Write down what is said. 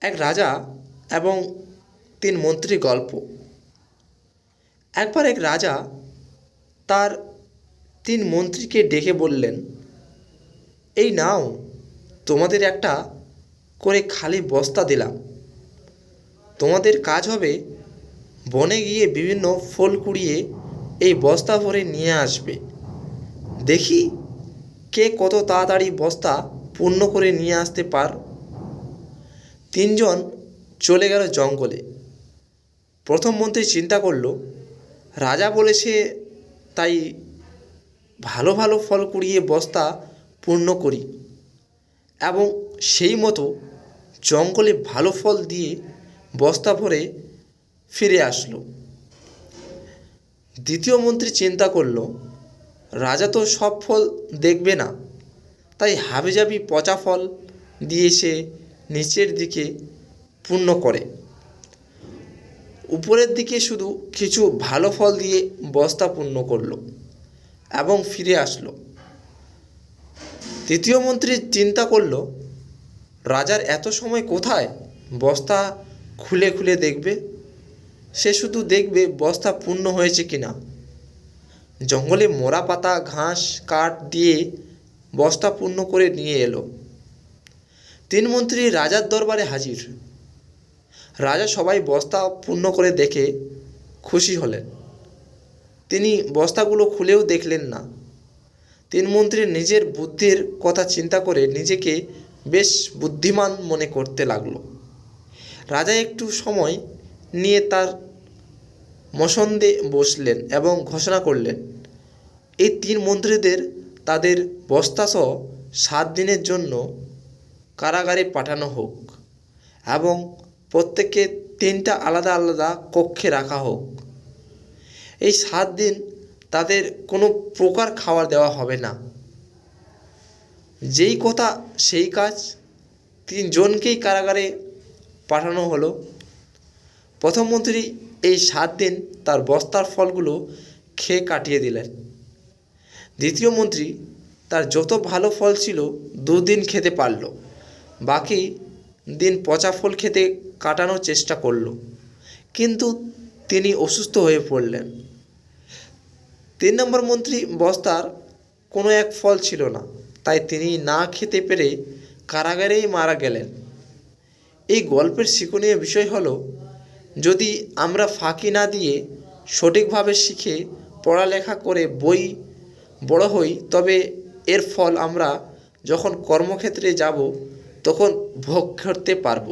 এক রাজা এবং তিন মন্ত্রী গল্প। একবার এক রাজা তার তিন মন্ত্রীকে ডেকে বললেন, এই নাও, তোমাদের একটা করে খালি বস্তা দিলাম। তোমাদের কাজ হবে বনে গিয়ে বিভিন্ন ফল কুড়িয়ে এই বস্তা ভরে নিয়ে আসবে। দেখি কে কত তাড়াতাড়ি বস্তা পূর্ণ করে নিয়ে আসতে পার। তিনজন চলে গেল জঙ্গলে। প্রথম মন্ত্রী চিন্তা করল, রাজা বলেছে তাই ভালো ভালো ফল কুড়িয়ে বস্তা পূর্ণ করি, এবং সেই মতো জঙ্গলে ভালো ফল দিয়ে বস্তা ভরে ফিরে আসলো। দ্বিতীয় মন্ত্রী চিন্তা করল, রাজা তো সব ফল দেখবে না, তাই হাবিজাবি পচা ফল দিয়ে সে নিচের দিকে পূর্ণ করে, উপরের দিকে শুধু কিছু ভালো ফল দিয়ে বস্তা পূর্ণ করলো এবং ফিরে আসলো। তৃতীয় মন্ত্রী চিন্তা করল, রাজার এত সময় কোথায় বস্তা খুলে খুলে দেখবে। সে শুধু দেখবে বস্তা পূর্ণ হয়েছে কিনা। জঙ্গলে মোড়া পাতা ঘাস কাঠ দিয়ে বস্তা পূর্ণ করে নিয়ে এলো। তিন মন্ত্রী রাজার দরবারে হাজির। রাজা সবাই বস্তা পূর্ণ করে দেখে খুশি হলেন। তিনি বস্তাগুলো খুলেও দেখলেন না। তিন মন্ত্রী নিজের বুদ্ধির কথা চিন্তা করে নিজেকে বেশ বুদ্ধিমান মনে করতে লাগলো। রাজা একটু সময় নিয়ে তার মসন্দে বসলেন এবং ঘোষণা করলেন, এই তিন মন্ত্রীদের তাদের বস্তাসহ 7 দিনের জন্য কারাগারে পাঠানো হোক এবং প্রত্যেককে 3টা আলাদা আলাদা কক্ষে রাখা হোক। এই 7 দিন তাদের কোনো প্রকার খাবার দেওয়া হবে না। যেই কথা সেই কাজ। 3 জনকেই কারাগারে পাঠানো হলো। প্রথম মন্ত্রী এই 7 দিন তার বস্তার ফলগুলো খেয়ে কাটিয়ে দিলেন। দ্বিতীয় মন্ত্রী তার যত ভালো ফল ছিল 2 দিন খেতে পারল, বাকি দিন পচা ফল খেতে কাটানোর চেষ্টা করল, কিন্তু তিনি অসুস্থ হয়ে পড়লেন। 3 নম্বর মন্ত্রী বস্তার কোনো এক ফল ছিল না, তাই তিনি না খেতে পেরে কারাগারেই মারা গেলেন। এই গল্পের শিক্ষণীয় বিষয় হলো, যদি আমরা ফাঁকি না দিয়ে সঠিকভাবে শিখে পড়ালেখা করে বড় হই, তবে এর ফল আমরা যখন কর্মক্ষেত্রে যাব তখন ভোগ করতে পারব।